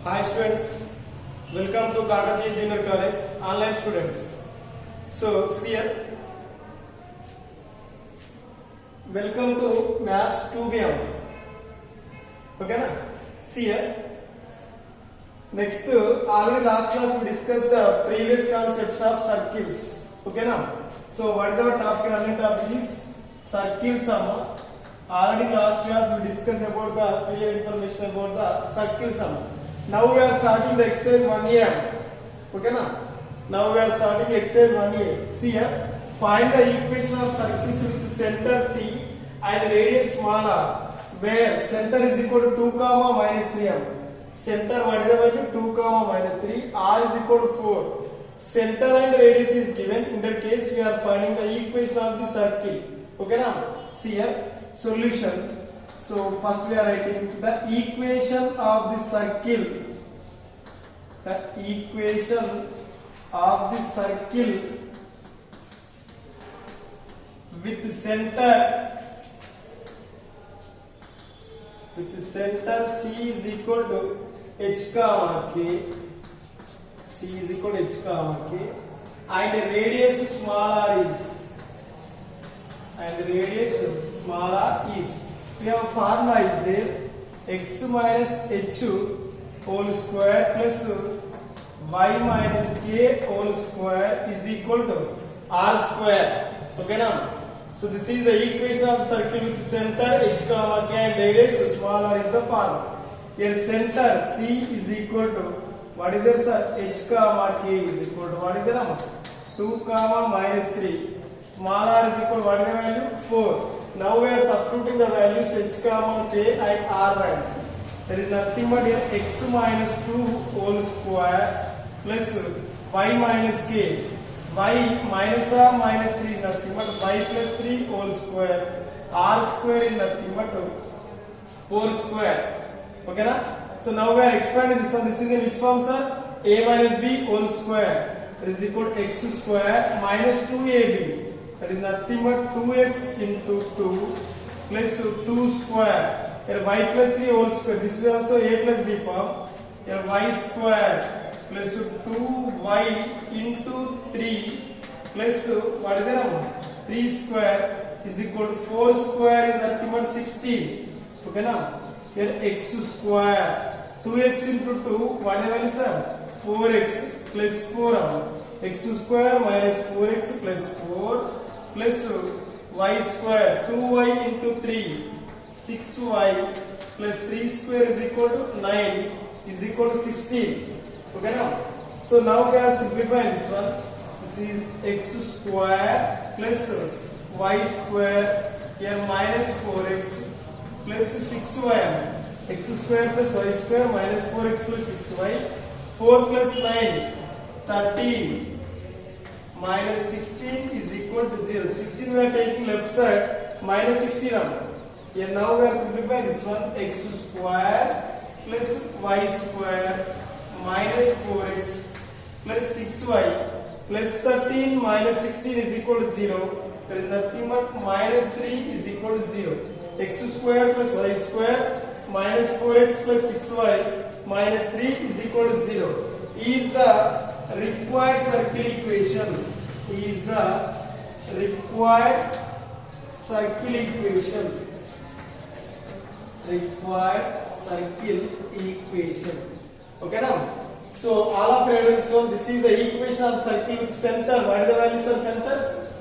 Hi students, welcome to Kakatiya Junior College, online students. So, see here, welcome to Maths 2BM. Okay na? See here. Next, already last class we discussed the previous concepts of circles. Okay na? So, what is our topic? Running topic is circles. Already last class we discussed about the clear information about the circles. Now we are starting the exercise 1A. Okay na? Now we are starting exercise 1A. See here. Find the equation of circles with center C and radius small r, where center is equal to 2 comma minus 3 m. Center what is the value? 2 comma minus 3. R is equal to 4. Center and radius is given. In that case we are finding the equation of the circle. Okay na? See here. Solution. So first we are writing the equation of the circle. The equation of the circle with center C is equal to h comma k. C is equal to h comma k, and radius small r is. We have formula is there, x minus h whole square plus y minus k whole square is equal to r square. Okay now? So this is the equation of circle with center h comma k and radius small r is the formula. Here center C is equal to, what is there sir? H comma k is equal to, what is the number? 2 comma minus 3. Small r is equal to, what is the value? 4. Now we are substituting the values h comma k and r value. There is nothing but here x minus 2 whole square plus y minus k. Y minus r minus 3 is nothing but y plus 3 whole square. R square is nothing but 4 square. Okay na? So now we are expanding this one. This is in which form sir? A minus b whole square. That is equal to x square minus 2ab. That is nothing but 2x into 2 plus 2 square. Here y plus 3 whole square. This is also a plus b form. Here y square plus 2y into 3 plus what is the number? 3 square is equal to 4 square is nothing but 16. Okay now? Here x square 2x into 2, what is the value sir? 4x plus 4. X square minus 4x plus 4 plus y square 2y into 3, 6y plus 3 square is equal to 9 is equal to 16. Okay now? So now we are simplifying this one. This is x square plus y square, here minus 4x plus 6y. X square plus y square minus 4x plus 6y. 4 plus 9, 13. Minus 16 is equal to 0. 16 we are taking left side, minus 16 on. Here now we are simplifying this one. X square plus y square minus 4x plus 6y plus 13 minus 16 is equal to 0. There is nothing but minus 3 is equal to 0. X square plus y square minus 4x plus 6y minus 3 is equal to 0. Is the required circle equation. Is the required circle equation. Required circle equation. Okay now? So all of you so this is the equation of circle with center. What is the value of center?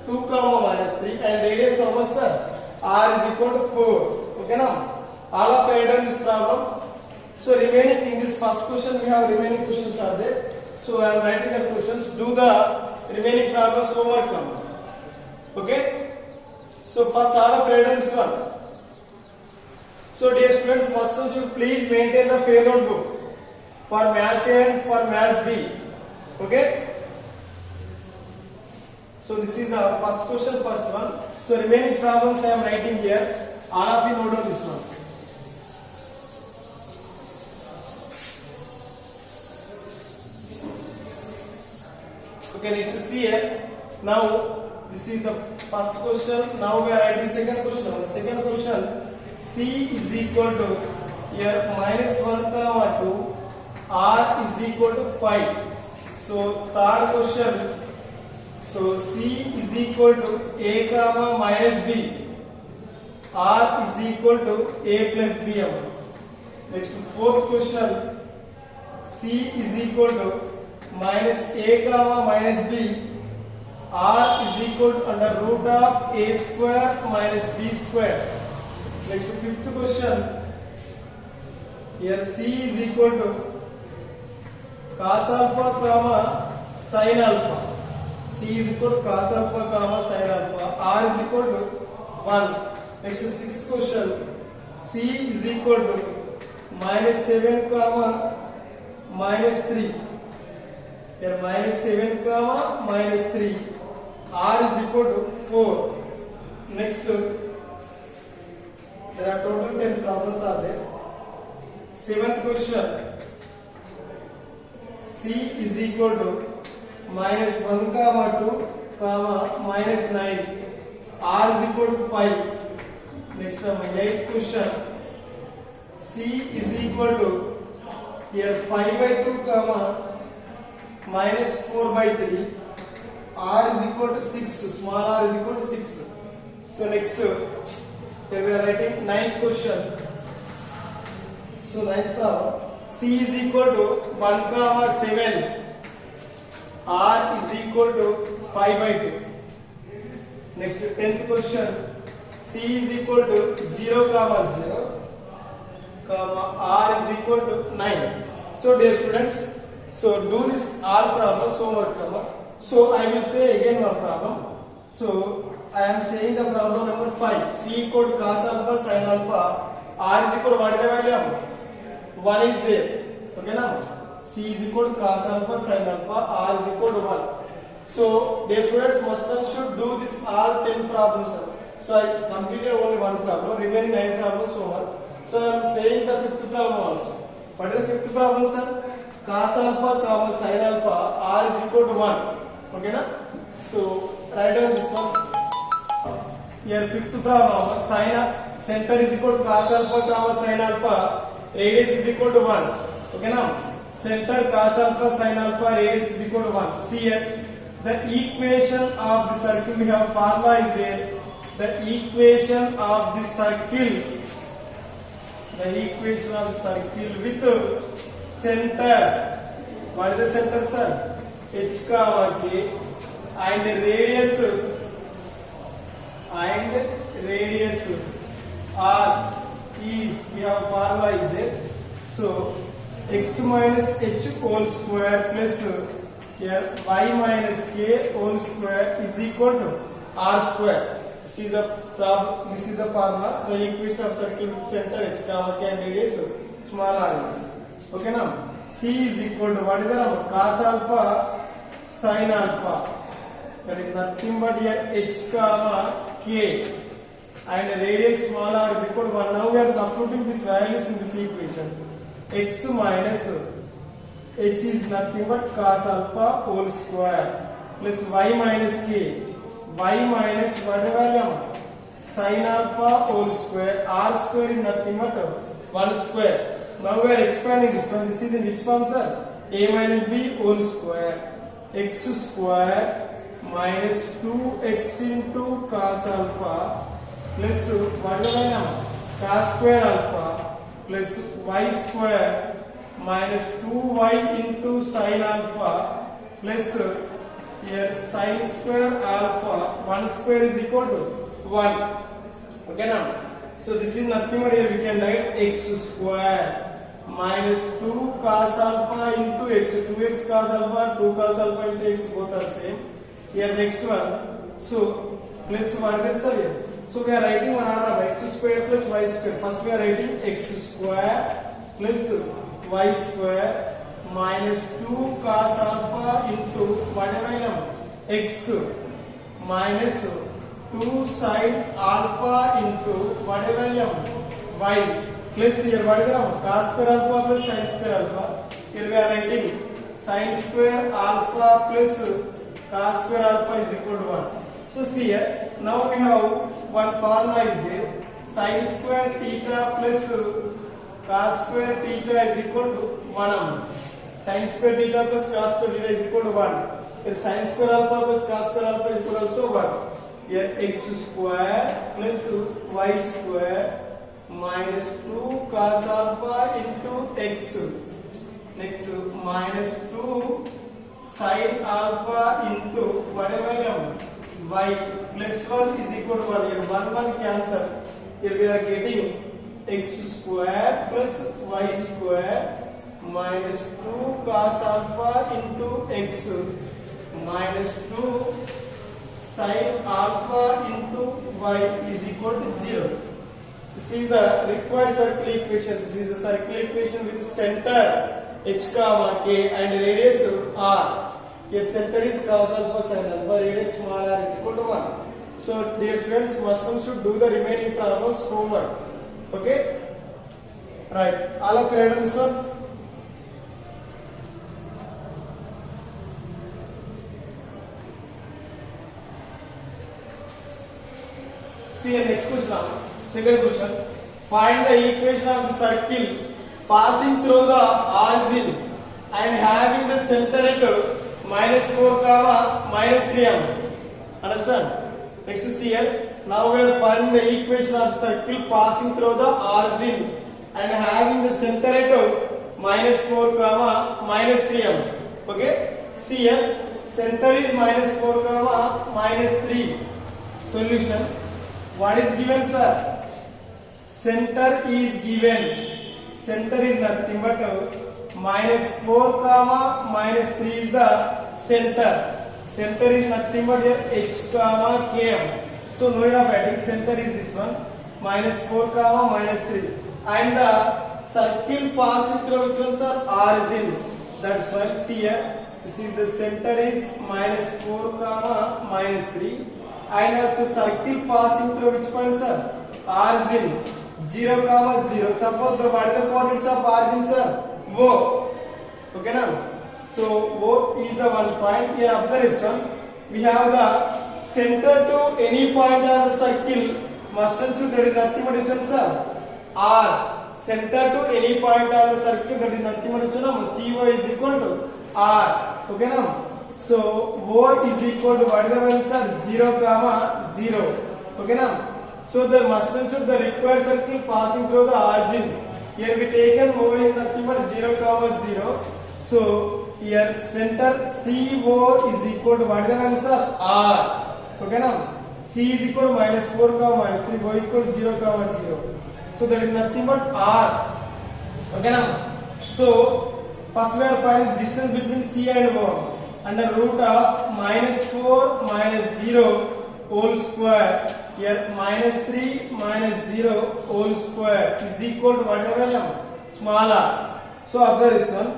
2 comma minus 3 and radius how much sir? R is equal to 4. Okay now? All of you done this problem. So remaining in this first question we have remaining questions are there. So I am writing the questions. Do the remaining problems homework. Okay? So first all of you done this one. So dear students, first one should please maintain the fair notebook for Maths A and for Maths B. Okay? So this is the first question, first one. So remaining problems I am writing here. All of you note down this one. Okay, next see here. Now this is the first question. Now we are writing second question. The second question, C is equal to here minus 1 comma 2 equal to 5. So third question. So C is equal to A comma minus B. R is equal to A plus B. Next fourth question. C is equal to minus A comma minus B. R is equal to under root of A square minus B square. Next fifth question. Here C is equal to cos alpha comma sin alpha. C is equal to cos alpha comma sin alpha. R is equal to 1. Next sixth question. C is equal to minus 7 comma minus 3. Here minus 7 comma minus 3. R is equal to 4. Next, there are total 10 problems are there. Seventh question. C is equal to minus 1 comma 2 comma minus 9. R is equal to 5. Next, eighth question. C is equal to here 5 by 2 comma minus 4 by 3. R is equal to 6. Small r is equal to 6. So next, here we are writing ninth question. So ninth problem. C is equal to 1 comma 7. R is equal to 5 by 2. Next, 10th question. C is equal to 0 comma 0 comma R is equal to 9. So dear students, so do this all problems homework comma. So I will say again one problem. So I am saying the problem number 5. C equal to cos alpha sin alpha. R is equal to what is the value? 1 is there. Okay now? C is equal to cos alpha sin alpha. R is equal to 1. So dear students, must and should do this all 10 problems. So I completed only one problem. Remaining 9 problems homework. So I am saying the fifth problem also. What is the fifth problem, sir? Cos alpha comma sin alpha. R is equal to 1. Okay na? So write down this one. Here fifth problem. Sin center is equal to cos alpha comma sin alpha. Radius is equal to 1. Okay now? Center cos alpha sin alpha, radius is equal to 1. See here. The equation of the circle, we have formula is there. The equation of the circle. The equation of the circle with center. What is the center, sir? H comma K and radius R is, we have formula is there. So x minus h whole square plus here y minus k whole square is equal to r square. This is the problem. This is the formula. The equation of circle with center h comma k and radius small r is. Okay now. C is equal to what is the number? Cos alpha sin alpha. That is nothing but here h comma k and radius small r is equal to 1. Now we are substituting these values in this equation. X minus h is nothing but cos alpha whole square plus y minus k. Y minus what value? Sin alpha whole square. R square is nothing but 1 square. Now we are expanding this one. This is in which form, sir? A minus b whole square. X square minus 2x into cos alpha plus what value? Cos square alpha plus y square minus 2y into sin alpha plus here sin square alpha 1 square is equal to 1. Okay now. So this is nothing but here we can write x square minus 2 cos alpha into x. 2x cos alpha, 2 cos alpha into x both are same. Here next one. So plus what is there here? So we are writing one order x square plus y square. First we are writing x square plus y square minus 2 cos alpha into whatever x minus 2 sin alpha into whatever y plus here what is the cos square alpha plus sin square alpha. Here we are writing sin square alpha plus cos square alpha is equal to 1. So see here, now we have one formula is there. Sin square theta plus cos square theta is equal to 1. sin square theta plus cos square theta is equal to 1. Here sin square alpha plus cos square alpha is equal to also 1. Here x square plus y square minus 2 cos alpha into x. Next minus 2 sin alpha into whatever y plus 1 is equal to 1. Here 1 cancel. Here we are getting x square plus y square minus 2 cos alpha into x minus 2 sin alpha into y is equal to 0. This is the required circle equation. This is the circle equation with center h comma k and radius r. Here center is cos alpha sin alpha, radius small r is equal to 1. So dear friends, one should do the remaining problems homework. Okay? Right. All of you read on this one? See the next question now. Second question. Find the equation of the circle passing through the origin and having the center at -4 comma -3m. Understand? Next is here. Now we are finding the equation of the circle passing through the origin and having the center at -4 comma -3m. Okay? See here. Center is -4 comma -3. Solution. What is given, sir? Center is given. Center is nothing but -4 comma -3 is the center. Center is nothing but here h comma km. So no need of adding. Center is this one -4 comma -3 and the circle passing through which one, sir? Origin. That's why see here. This is the center is -4 comma -3 and also circle passing through which point, sir? Origin 0 comma 0. Suppose the what is the coordinates of origin, sir? O. Okay now. So O is the one point. Here observation. We have the center to any point of the circle must and should there is nothing but which one, sir? R. Center to any point of the circle that is nothing but which one? CO is equal to R. Okay now. So O is equal to what is the value, sir? 0 comma 0. Okay now. So the must and should the required circle passing through the origin. Here we taken O is nothing but 0 comma 0. So here center CO is equal to what is the value, sir? R. Okay now. C is equal to -4 comma -3. O equal to 0 comma 0. So that is nothing but R. Okay now. So first we are finding distance between C and O. Under root of -4 -0 whole square. Here -3 -0 whole square is equal to what is the value? Small r. So observe this one.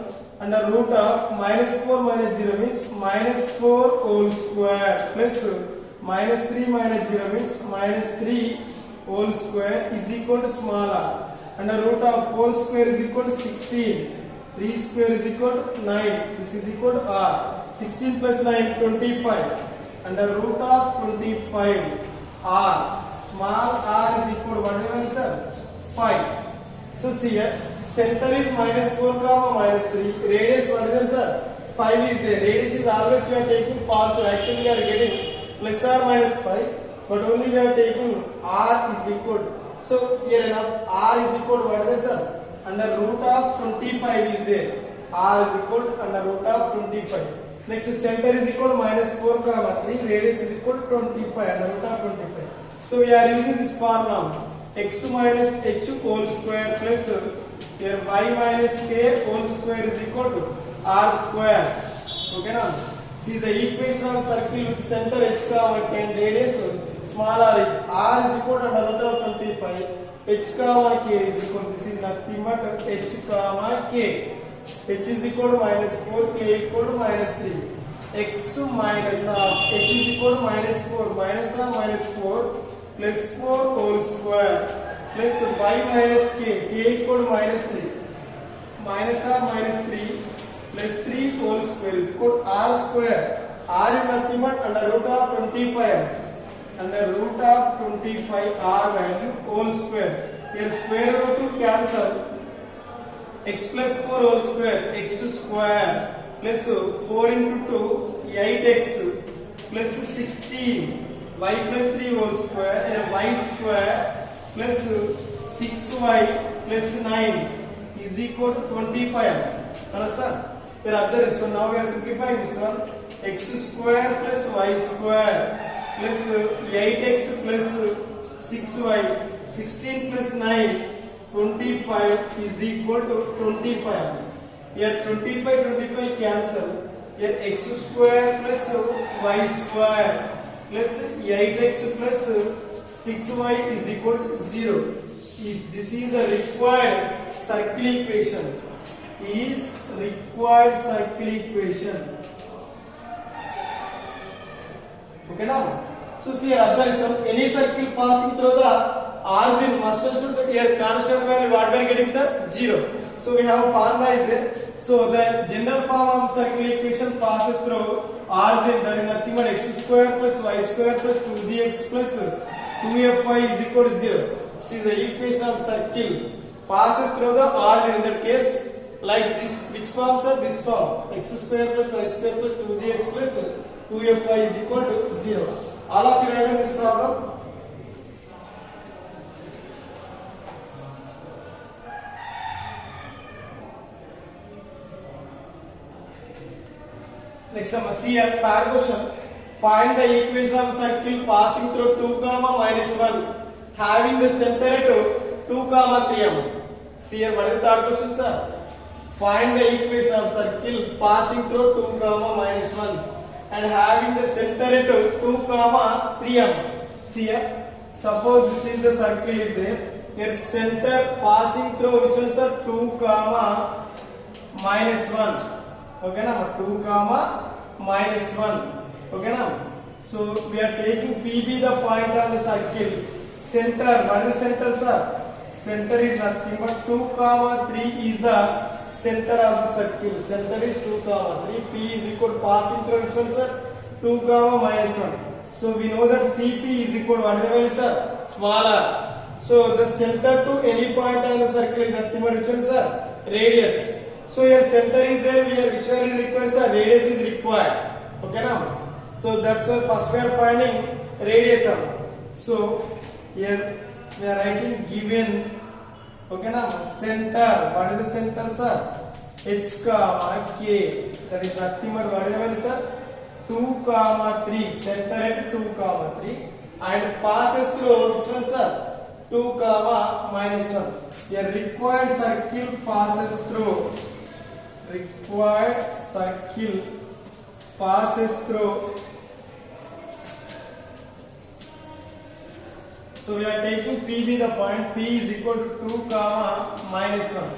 Under root of -4 -0 means -4 whole square plus -3 -0 means -3 whole square is equal to small r. Under root of 4 square is equal to 16. 3 square is equal to 9. This is equal to r. 16 plus 9 25. Under root of 25 r. Small r is equal to whatever, sir? 5. So see here. Center is -4 comma -3. Radius what is there, sir? 5 is there. Radius is always we are taking positive. Actually we are getting plus or minus 5. But only we are taking r is equal to. So here enough r is equal to what is there, sir? Under root of 25 is there. R is equal to under root of 25. Next center is equal to -4 comma 3. Radius is equal to 25 under root of 25. So we are using this formula. X minus h whole square plus here y minus k whole square is equal to r square. Okay now. See the equation of circle with center h comma k and radius small r is equal to under root of 25. H comma k is equal to, this is nothing but h comma k. H is equal to -4, k equal to -3. X minus of h is equal to -4 minus of -4 plus 4 whole square plus y minus k equal to -3 minus of -3 plus 3 whole square is equal to r square. R is nothing but under root of 25. Under root of 25 r value whole square. Here square root to cancel. x plus 4 whole square x square plus 4 into 2 8x plus 16 y plus 3 whole square y square plus 6y plus 9 is equal to 25. Understand? Here observe this one. Now we are simplifying this one. X square plus y square plus 8x plus 6y 16 plus 9 25 is equal to 25. Here 25 cancel. Here x square plus y square plus 8x plus 6y is equal to 0. This is the required circle equation. Is required circle equation. Okay now? So see here observe any circle passing through the origin must should here constant value what we are getting, sir? 0. So we have formula is there. So the general form of circle equation passes through origin, that is nothing but x square plus y square plus 2gx plus 2fy is equal to 0. See the equation of circle passes through the origin. In that case like this, which forms are this form x square plus y square plus 2gx plus 2fy is equal to 0. All of you remember this problem? Next time, see here, third question. Find the equation of circle passing through 2 comma minus 1, having the center at 2 comma 3m. See here, what is the third question, sir? Find the equation of circle passing through 2 comma minus 1 and having the center at 2 comma 3m. See here, suppose this is the circle is there. Here center passing through which one, sir? 2 comma minus 1. Okay now 2 comma minus 1. Okay now, so we are taking PB the point on the circle. Center, what is the center, sir? Center is nothing but 2 comma 3 is the center of the circle. Center is 2 comma 3. P is equal to passing through which one, sir? 2 comma minus 1. So we know that CP is equal to what is the value, sir? Smaller. So the center to any point on the circle is nothing but which one, sir? Radius. So your center is there, which one is required, sir? Radius is required. Okay now? So that's why first we are finding radius. So here we are writing given. Okay now? Center. What is the center, sir? H comma K. That is nothing but what is the value, sir? 2 comma 3. Center at 2 comma 3. And passes through which one, sir? 2 comma minus 1. Your required circle passes through. Required circle passes through. So we are taking PB the point. P is equal to 2 comma minus 1.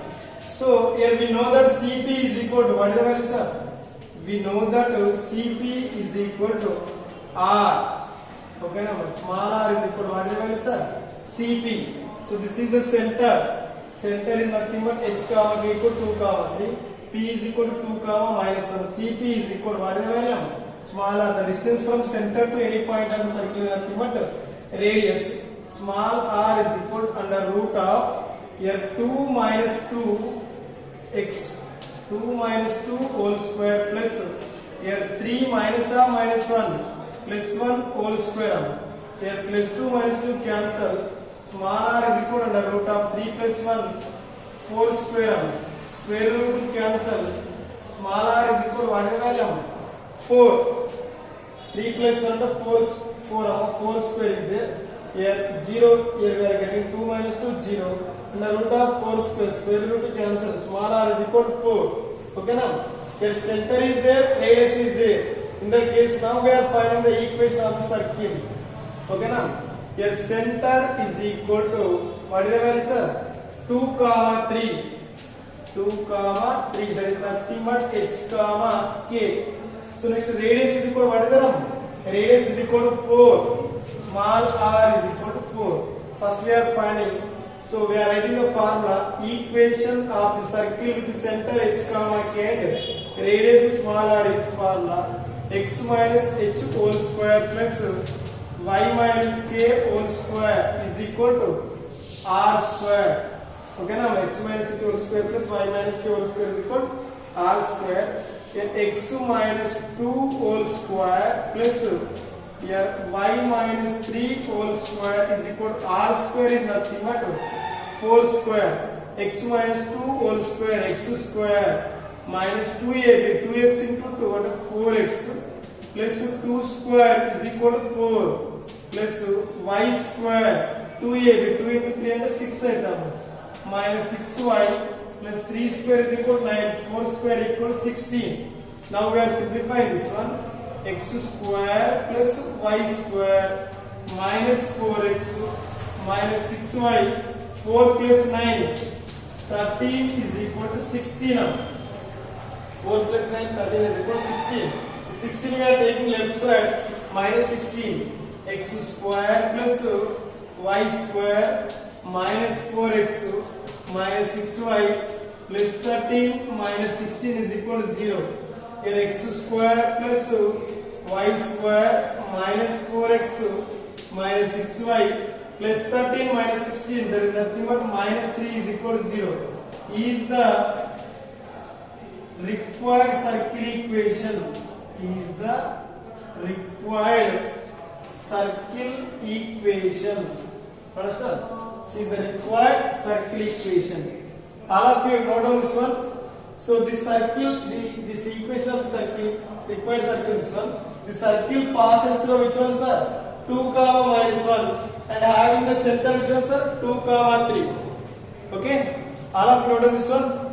So here we know that CP is equal to what is the value, sir? We know that CP is equal to R. Okay now, small r is equal to what is the value, sir? CP. So this is the center. Center is nothing but h comma k equal to 2 comma 3. P is equal to 2 comma minus 1. CP is equal to what is the value? Small r. The distance from center to any point on the circle is nothing but radius. Small r is equal to under root of here 2 minus 2 x 2 minus 2 whole square plus here 3 minus r minus 1 plus 1 whole square. Here plus 2 minus 2 cancel. Small r is equal to under root of 3 plus 1 4 square. Square root cancel. Small r is equal to what is the value? 4. 3 plus 1 to 4 square is there. Here 0. Here we are getting 2 minus 2 0. Under root of 4 square. Square root cancel. Small r is equal to 4. Okay now. Here center is there. Radius is there. In that case now we are finding the equation of the circle. Okay now. Here center is equal to what is the value, sir? 2 comma 3. 2 comma 3, that is nothing but h comma k. So next radius is equal to what is the number? Radius is equal to 4. Small r is equal to 4. First we are finding. So we are writing the formula. Equation of the circle with the center h comma k and radius small r is formula x minus h whole square plus y minus k whole square is equal to r square. Okay, now x minus h whole square plus y minus k whole square is equal to r square. Here x minus 2 whole square plus here y minus 3 whole square is equal to r square is nothing but 4 square. X minus 2 whole square x square minus 2ab 2x into 2 and 4x plus 2 square is equal to 4 plus y square 2ab 2 into 3 and 6 item minus 6y plus 3 square is equal to 9 4 square equal to 16. Now we are simplifying this one. X square plus y square minus 4x minus 6y 4 plus 9 13 is equal to 16 now. 4 plus 9 13 is equal to 16. 16 we are taking left side minus 16 x square plus y square minus 4x minus 6y plus 13 minus 16 is equal to 0. Here x square plus y square minus 4x minus 6y plus 13 minus 16, there is nothing but minus 3 is equal to 0. Is the required circle equation. Is the required circle equation. Understand? See the required circle equation. All of you note down this one. So this circle, this equation of the circle, required circle, this one. The circle passes through which one, sir? 2 comma minus 1 and having the center which one, sir? 2 comma 3. Okay? All of you note down this one.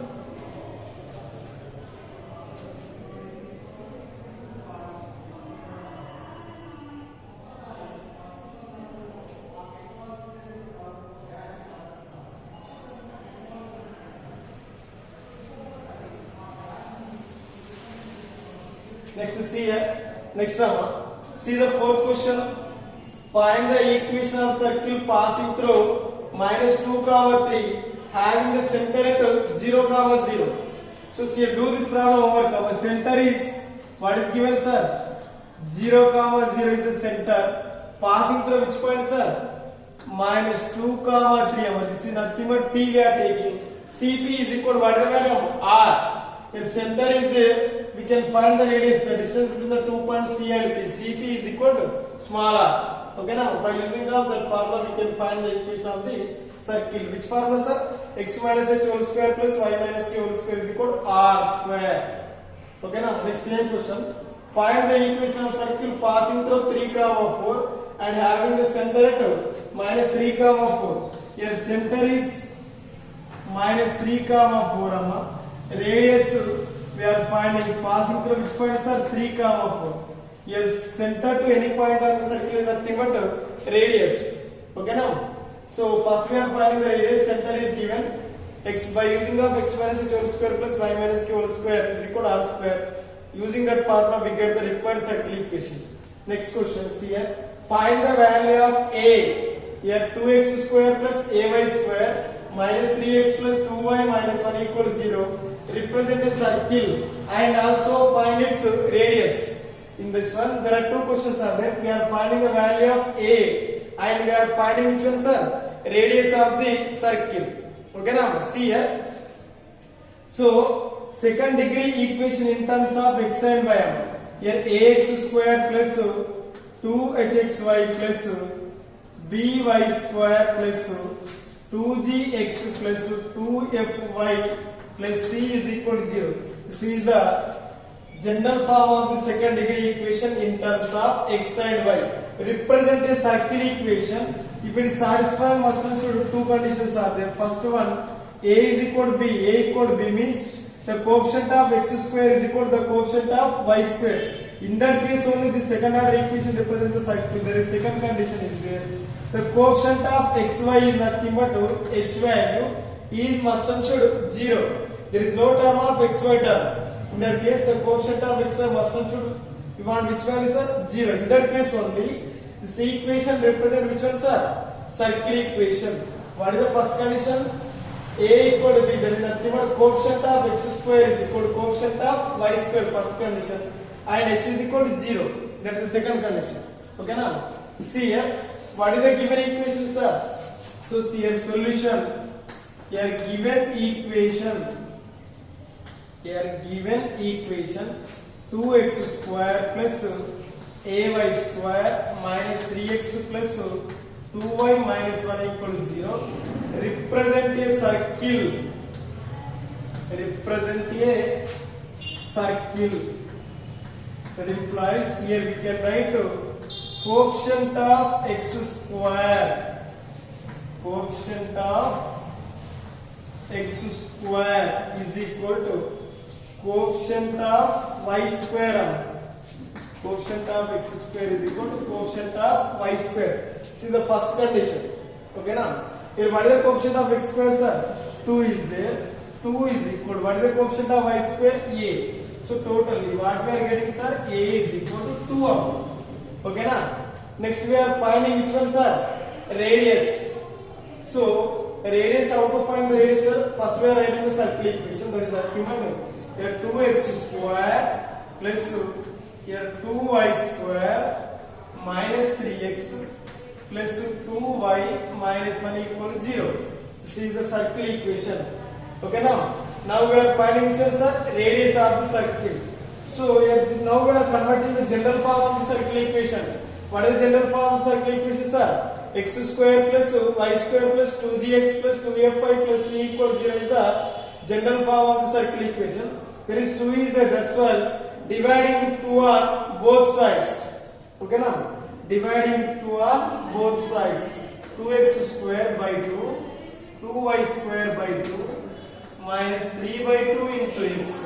Next see here. Next one. See the fourth question. Find the equation of circle passing through minus 2 comma 3 having the center at 0 comma 0. So see do this problem overcome. Center is what is given, sir? 0 comma 0 is the center. Passing through which point, sir? Minus 2 comma 3. This is nothing but p we are taking. Cp is equal to what is the value of r. If center is there, we can find the radius, the distance between the 2 points C and P. Cp is equal to small r. Okay, now by using of that formula, we can find the equation of the circle. Which formula, sir? X minus h whole square plus y minus k whole square is equal to r square. Okay, now next same question. Find the equation of circle passing through 3 comma 4 and having the center at minus 3 comma 4. Here center is minus 3 comma 4. Radius we are finding passing through which point, sir? 3 comma 4. Yes, center to any point on the circle is nothing but radius. Okay now. So first we are finding the radius. Center is given x by using of x minus h whole square plus y minus k whole square is equal to r square. Using that formula we get the required circle equation. Next question. See here. Find the value of a. Here 2x square plus ay square minus 3x plus 2y minus 1 equal to 0. Represent a circle and also find its radius. In this one there are two questions are there. We are finding the value of a and we are finding which one, sir? Radius of the circle. Okay now see here. So second degree equation in terms of x and y. Here ax square plus 2hxy plus by square plus 2gx plus 2fy plus c is equal to 0. This is the general form of the second degree equation in terms of x and y. Represent a circle equation. If it is satisfied, must ensure two conditions are there. First one, a is equal to b. A equal to b means the coefficient of x square is equal to the coefficient of y square. In that case only the second order equation represents the circle. There is second condition is there. The coefficient of xy is nothing but h value is must ensure 0. There is no term of xy term. In that case, the coefficient of xy must ensure we want which value, sir? 0. In that case only, this equation represents which one, sir? Circle equation. What is the first condition? A equal to b. There is nothing but coefficient of x square is equal to coefficient of y square. First condition, and h is equal to 0. That is the second condition. Okay now, see here. What is the given equation, sir? So see here solution. a given equation 2x square plus ay square minus 3x plus 2y minus 1 equal to 0 represent a circle. That implies here we can write coefficient of x square is equal to coefficient of y square. Coefficient of x square is equal to coefficient of y square. This is the first condition. Okay now. Here what is the coefficient of x square, sir? 2 is there. 2 is equal to what is the coefficient of y square? A. So totally what we are getting, sir? A is equal to 2 out. Okay now. Next we are finding which one, sir? Radius. So radius, how to find the radius, sir? First we are writing the circle equation. That is nothing but here 2x square plus here 2y square minus 3x plus 2y minus 1 equal to 0. This is the circle equation. Okay now. Now we are finding which one, sir? Radius of the circle. So now we are converting the general form of the circle equation. What is the general form of the circle equation, sir? X square plus y square plus 2gx plus 2fy plus c equal to 0 is the general form of the circle equation. There is 2 is there, that's why dividing with 2 on both sides. Okay now? Dividing with 2 on both sides. 2x square by 2, 2y square by 2, minus 3 by 2 into x.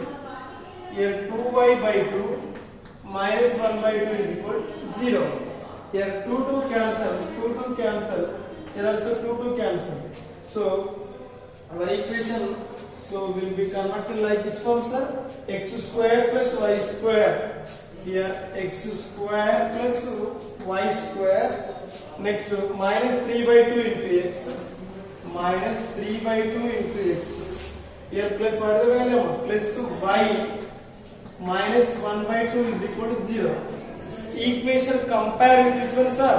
Here 2y by 2 minus 1 by 2 is equal to 0. Here 2 cancel. Here also 2 cancel. So our equation will be converted like which form, sir? X square plus y square. Here x square plus y square. Next minus 3 by 2 into x. Minus 3 by 2 into x. Here plus what is the value? Plus y minus 1 by 2 is equal to 0. Equation compare with which one, sir?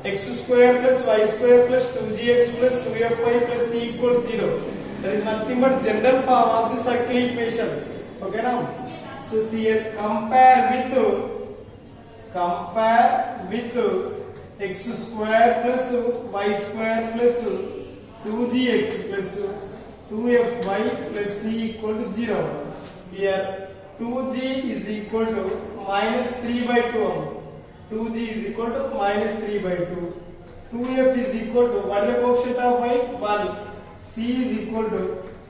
X square plus y square plus 2gx plus 2fy plus c equal to 0. There is nothing but general form of the circle equation. Okay now? So see here compare with x square plus y square plus 2gx plus 2fy plus c equal to 0. Here 2g is equal to minus 3 by 2. 2g is equal to minus 3 by 2. 2f is equal to what is the coefficient of y? 1. C is equal to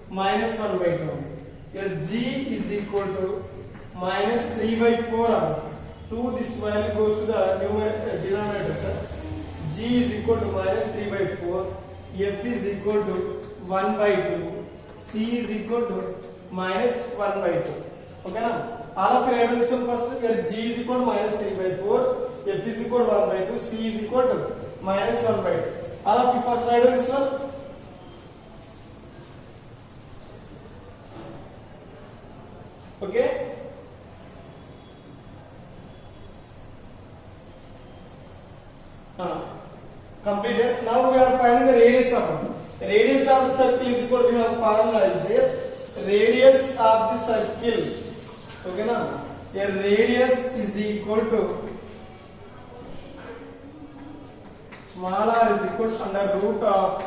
minus 1 by 2. Here g is equal to minus 3 by 4. 2 this value goes to the denominator, sir. G is equal to minus 3 by 4. F is equal to 1 by 2. C is equal to minus 1 by 2. Okay now? All of you write this one first. Here G is equal to minus 3 by 4. F is equal to 1 by 2. C is equal to minus 1 by 2. All of you first write this one. Okay? Completed. Now we are finding the radius of it. Radius of the circle is equal to, we have formula is there. Radius of the circle. Okay now? Here radius is equal to small r is equal to under root of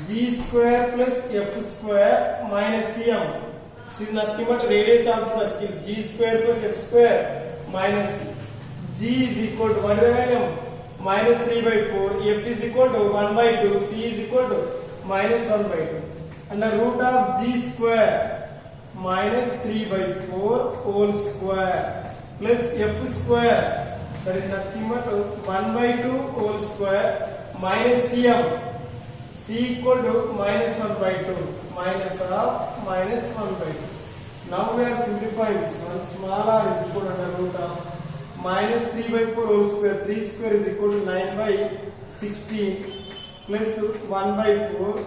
g square plus f square minus cm. This is nothing but radius of the circle. G square plus f square minus g is equal to what is the value? Minus 3 by 4. F is equal to 1 by 2. C is equal to minus 1 by 2. Under root of g square minus 3 by 4 whole square plus f square, that is nothing but 1 by 2 whole square minus cm. C equal to minus 1 by 2 minus of minus 1 by 2. Now we are simplifying this one. Small r is equal to under root of minus 3 by 4 whole square. 3 square is equal to 9 by 16 plus 1 by 4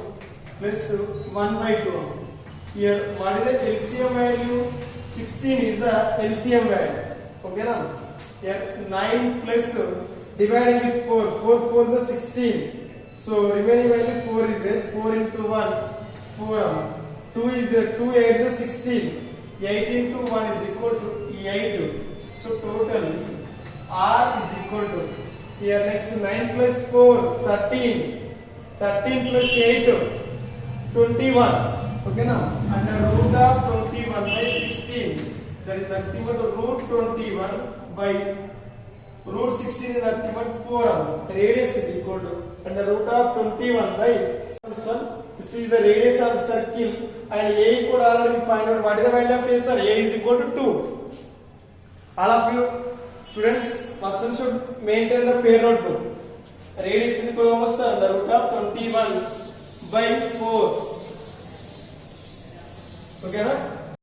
plus 1 by 2. Here what is the LCM value? 16 is the LCM value. Okay now? Here 9 plus dividing with 4. 4 4 is the 16. So remaining value 4 is there. 4 into 1 4. 2 is there. 2 8 is 16. 8 into 1 is equal to 8. So total R is equal to, here next 9 plus 4 13. 13 plus 8 21. Okay now, under root of 21 by 16, that is nothing but root 21 by root 16 is nothing but 4. Radius is equal to under root of 21 by this one. This is the radius of circle, and A equal already find out what is the value of A, sir? A is equal to 2. All of you students, first one should maintain the pair notebook. Radius is equal to how much, sir? The root of 21 by 4. Okay, na?